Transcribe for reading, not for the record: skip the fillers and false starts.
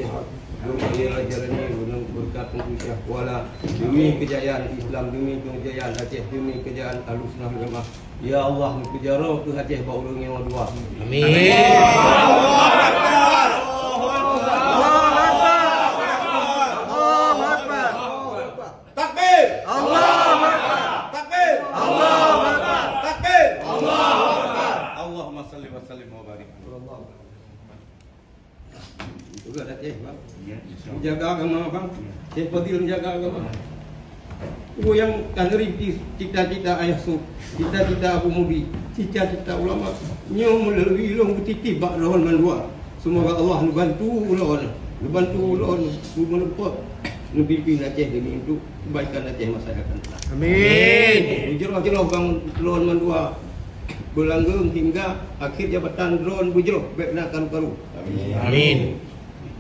sehat. Berbahagialah jalannya dengan berkat Syekh Kuala demi kejayaan Islam, demi kejayaan Aceh, demi kejayaan Ahlussunnah wal Jamaah. Ya Allah, kejarau ke Aceh baulung yang dua. Amin. Takbir! Allahu Akbar! Takbir! Allahu Akbar! Takbir! Allahu Akbar! Allahumma salli wa sallim wa barik. Juga Aceh, bang. Menjaga agama, bang. Syekh Fadil menjaga agama. Itu yang kan rintis cita-cita ayah su, cita-cita Abu Mudi, cita-cita ulama. Nyo melalui long titip bak lawan mandua. Semoga Allah membantu lawan, menempot pimpin Aceh demi untuk kebaikan Aceh masa akan datang. Amin. Jeroh bang lawan mandua. Berlanggeng hingga akhir jabatan drone bujroh baik nak kan baru. Amin.